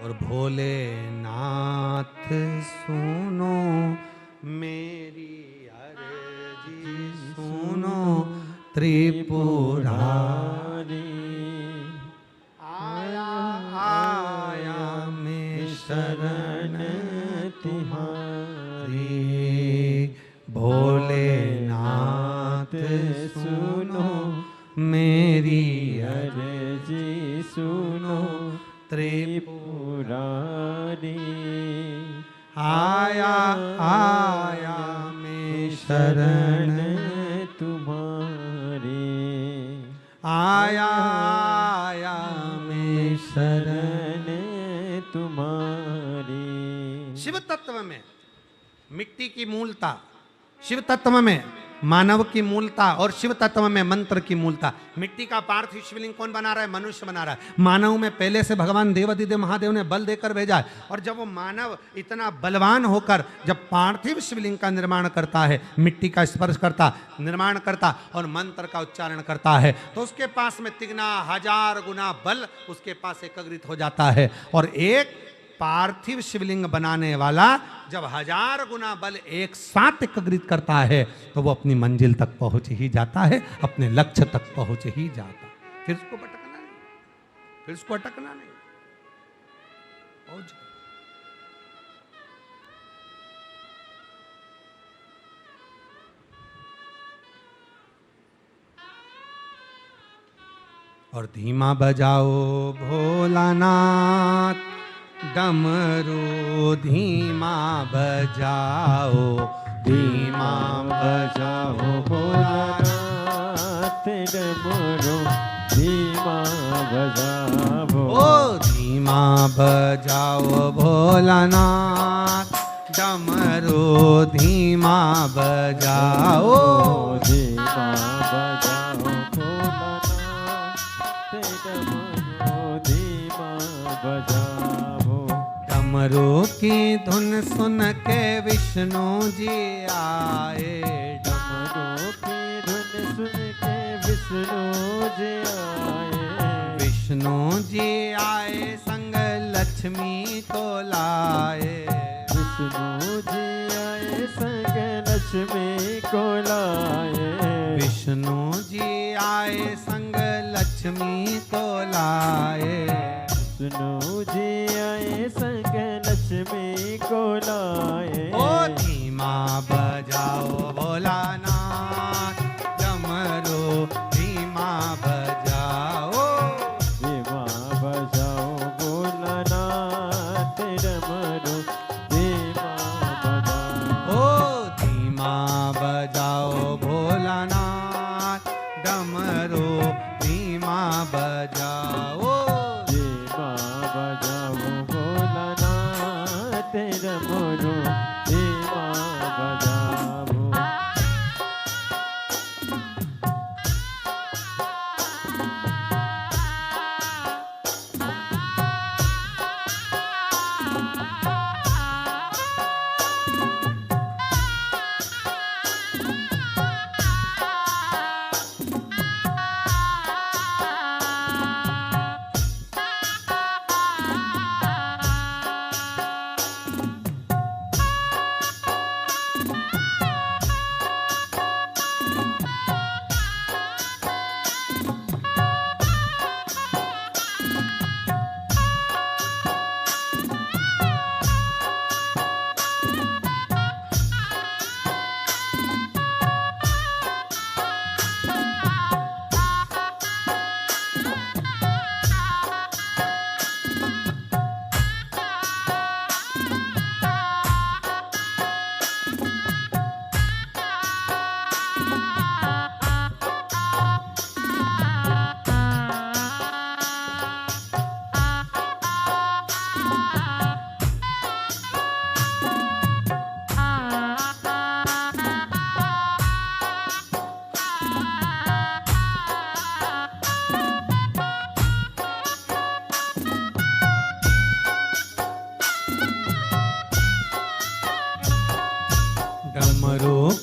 और भोलेनाथ सुनो मेरी अर्जी सुनो त्रिपुरारी। आया आया मैं शरण तुम्हारी। भोलेनाथ सुनो मेरी अर्जी सुनो त्रिपुरारी। आया आया मैं शरण तुम्हारी। आया आया मैं शरण तुम्हारी। शिव तत्व में मिट्टी की मूलता, शिव तत्व में मानव की मूलता और शिव तत्व में मंत्र की मूलता। मिट्टी का पार्थिव शिवलिंग कौन बना रहा है? मनुष्य बना रहा है। मानव में पहले से भगवान देवादिदेव महादेव ने बल देकर भेजा है। और जब वो मानव इतना बलवान होकर जब पार्थिव शिवलिंग का निर्माण करता है, मिट्टी का स्पर्श करता, निर्माण करता और मंत्र का उच्चारण करता है, तो उसके पास में तिगना 1000 गुना बल उसके पास एकत्रित हो जाता है। और एक पार्थिव शिवलिंग बनाने वाला जब 1000 गुना बल एक साथ एकत्रित करता है तो वो अपनी मंजिल तक पहुंच ही जाता है, अपने लक्ष्य तक पहुंच ही जाता। फिर उसको भटकना नहीं, फिर उसको अटकना नहीं, पहुंच गया। और धीमा बजाओ भोलानाथ डमरू धीमा बजाओ। धीमा बजाओ भोलानाथ डमरू धीमा बजाओ। ओ धीमा बजाओ भोलानाथ डमरू धीमा बजाओ। धीमा बजाओ भोलानाथ डमरू धीमा बजाओ। डमरू की धुन सुन के विष्णु जी आए। डमरू की धुन सुन के विष्णु जी आए। विष्णु जी आए संग लक्ष्मी को लाए। विष्णु जी आए संग लक्ष्मी को लाए। विष्णु जी आए संग लक्ष्मी को लाए। विष्णु जी आए संग लक्ष्मी को लाए। ओ धीमा बजाओ भोलानाथ डमरू धीमा बजाओ। धीमा बजाओ भोलानाथ डमरू धीमा बजाओ। ओ धीमा बजाओ भोलानाथ डमरू धीमा बजाओ। बजाओ भोलानाथ डमरू धीमा बजाओ।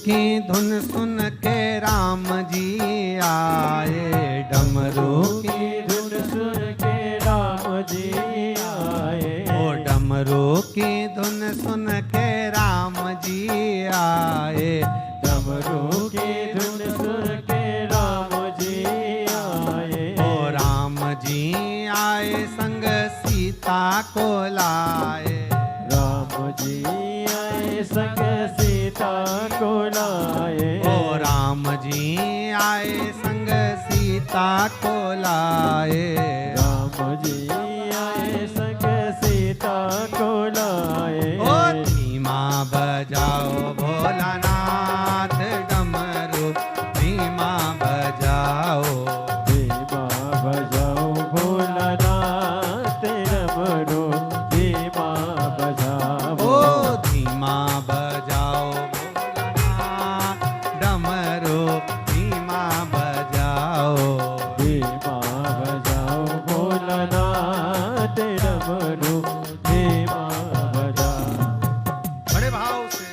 की धुन सुन के राम जी आए। डमरू की धुन सुन के राम जी आए। डमरू की धुन सुन के राम जी आए, डमरू की धुन सुन के राम जी आए। ओ राम जी आए संग सीता को लाए, राम जी आए संग सीता को लाए। ओ राम जी आए संग सीता को लाए, राम जी आए संग सीता को लाए। ओ धीमा बजाओ भोलानाथ डमरू, धीमा बजाओ, धीमा बजाओ भोलानाथ डमरू, धीमा बजाओ। ओ धीमा बजाओ भोलानाथ डमरू, धीमा बजाओ, धीमा बजाओ भोलानाथ डमरू, धीमा बजाओ। बड़े भाव से।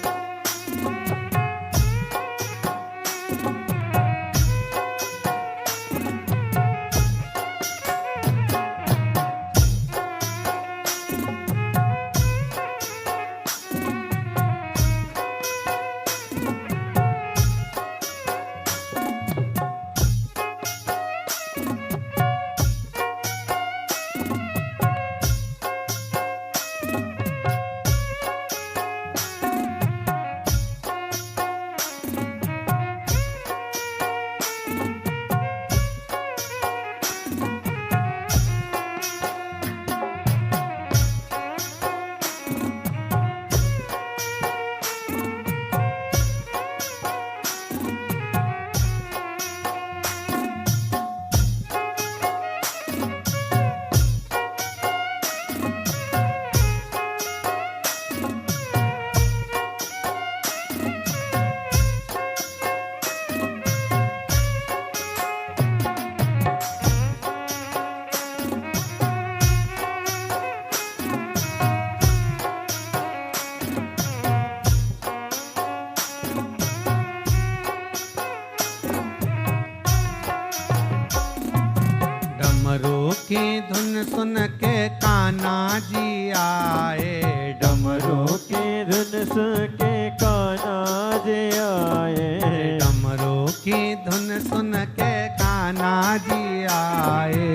डमरू की धुन सुन के कान्हा जी आए, डमरू की धुन सुन के कान्हा जी आए। डमरू की धुन सुन के कान्हा जी आए,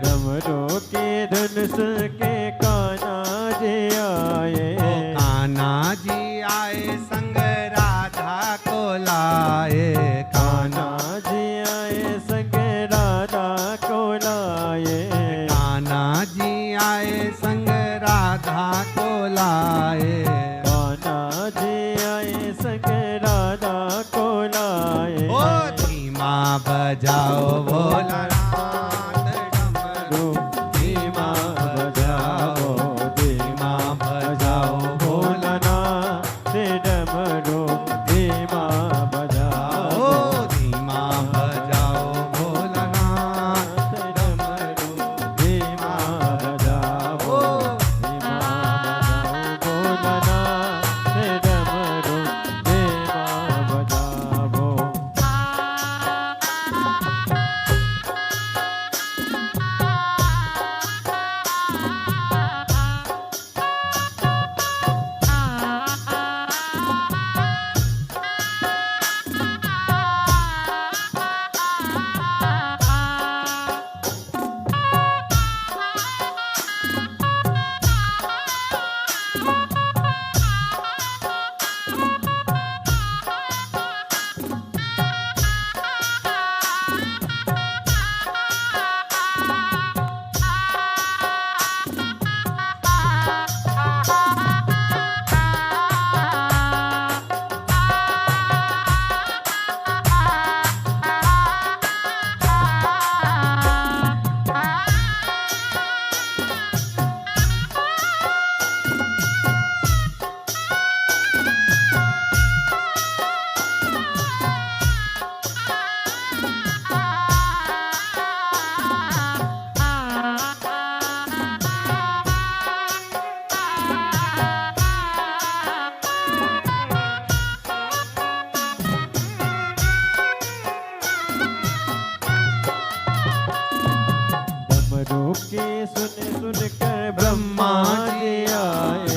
डमरू की धुन सुन के कान्हा जी आए। ओ कान्हा जी आए संग राधा को लाए, कान्हा जी आए संग राधा को लाए। कान्हा जी आए संग राधा को लाए, कान्हा जी आए संग राधा को लाए। ओ धीमा बजाओ भोलानाथ डमरू, धीमा बजाओ, धीमा बजाओ भोलानाथ डमरू, धीमा बजाओ। ओ धीमा बजाओ भोलानाथ डमरू, धीमा बजाओ, धीमा बजाओ भोलानाथ डमरू, धीमा बजाओ। के सुन सुन कर ब्रह्मा जी आए।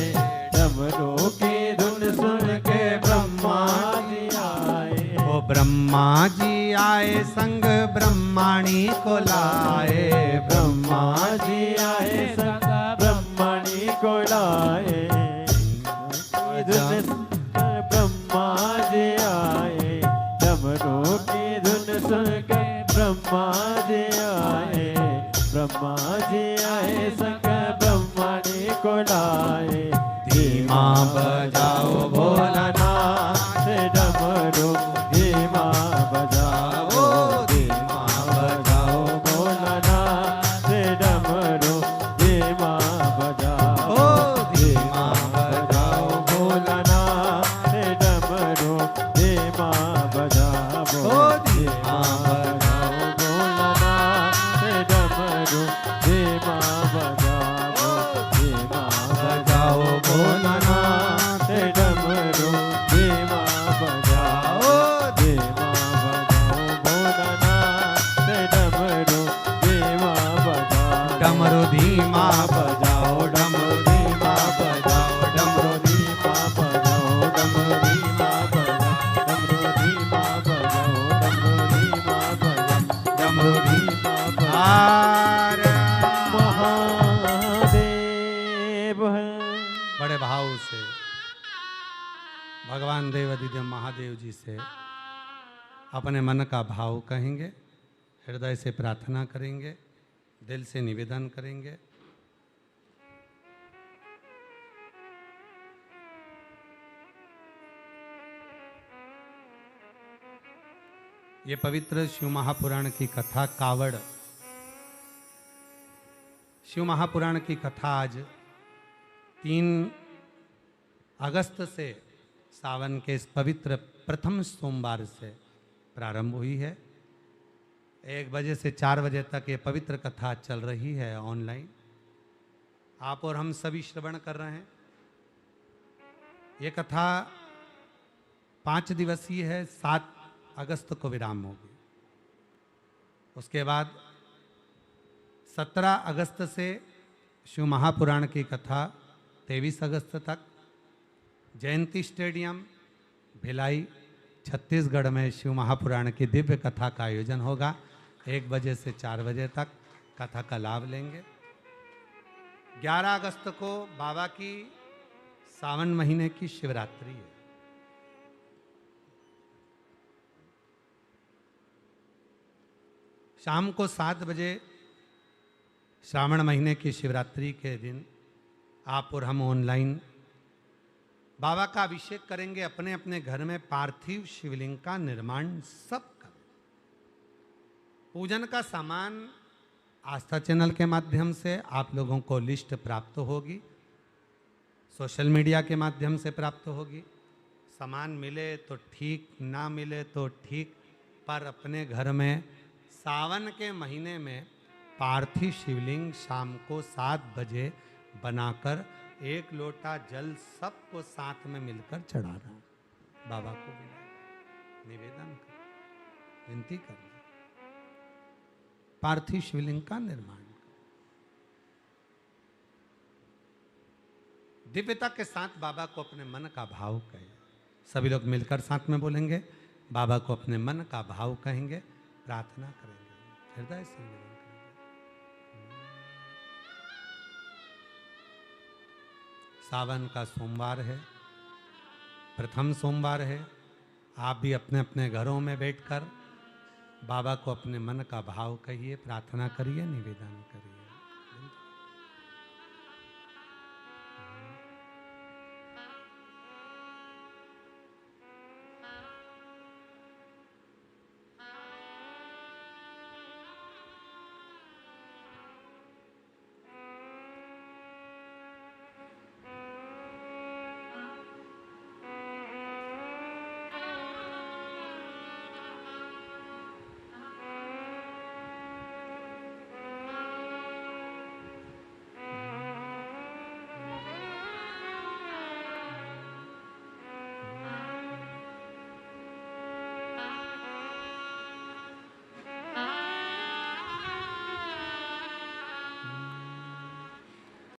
ब्रह्मा जी आए संग ब्रह्माणी को लाए, ब्रह्मा जी आए संग ब्रह्मणी को लाए, ब्रह्मा जी आए डमरू की धुन सुन के, ब्रह्मा जी आए, ब्रह्मा जी आए संग ब्रह्मणी को लाए, धीमा बजाओ भोलानाथ डमरू धीमा बजाओ, धीमा बजाओ भोलानाथ डमरू धीमा बजाओ, धीमा बजाओ भोलानाथ डमरू धीमा बजाओ, धीमा बजाओ भोलानाथ डमरू धीमा बजाओ, धीमा बजाओ भोलानाथ डमरू धीमा बजाओ, धीमा बजाओ भोलानाथ डमरू धीमा बजाओ, डमरू धीमा बजाओ डमरू धीमा बजाओ, डमरू धीमा बजाओ, डमरू धीमा बजाओ, डमरू धीमा बजाओ, डमरू धीमा बजाओ, डमरू धीमा बजाओ। आर्य। महादेव बड़े भाव से भगवान देवाधिदेव महादेव जी से अपने मन का भाव कहेंगे, हृदय से प्रार्थना करेंगे, दिल से निवेदन करेंगे। ये पवित्र शिव महापुराण की कथा कावड़, शिव महापुराण की कथा आज 3 अगस्त से सावन के इस पवित्र प्रथम सोमवार से प्रारंभ हुई है। 1 बजे से 4 बजे तक ये पवित्र कथा चल रही है ऑनलाइन। आप और हम सभी श्रवण कर रहे हैं। ये कथा 5 दिवसीय है, 7 अगस्त को विराम होगी। उसके बाद 17 अगस्त से शिव महापुराण की कथा 23 अगस्त तक जयंती स्टेडियम भिलाई छत्तीसगढ़ में शिव महापुराण की दिव्य कथा का आयोजन होगा। 1 बजे से 4 बजे तक कथा का लाभ लेंगे। 11 अगस्त को बाबा की सावन महीने की शिवरात्रि है। शाम को 7 बजे श्रावण महीने की शिवरात्रि के दिन आप और हम ऑनलाइन बाबा का अभिषेक करेंगे। अपने अपने घर में पार्थिव शिवलिंग का निर्माण सब करें। पूजन का सामान आस्था चैनल के माध्यम से आप लोगों को लिस्ट प्राप्त होगी, सोशल मीडिया के माध्यम से प्राप्त होगी। सामान मिले तो ठीक, ना मिले तो ठीक, पर अपने घर में सावन के महीने में पार्थिव शिवलिंग शाम को 7 बजे बनाकर 1 लोटा जल सबको साथ में मिलकर चढ़ाना। बाबा को निवेदन कर, विनती करना, पार्थिव शिवलिंग का निर्माण कर। दिव्यता के साथ बाबा को अपने मन का भाव कहें। सभी लोग मिलकर साथ में बोलेंगे। बाबा को अपने मन का भाव कहेंगे, प्रार्थना करेंगे, हृदय से निवेदन करेंगे। सावन का सोमवार है, प्रथम सोमवार है। आप भी अपने अपने घरों में बैठकर बाबा को अपने मन का भाव कहिए, प्रार्थना करिए, निवेदन करिए।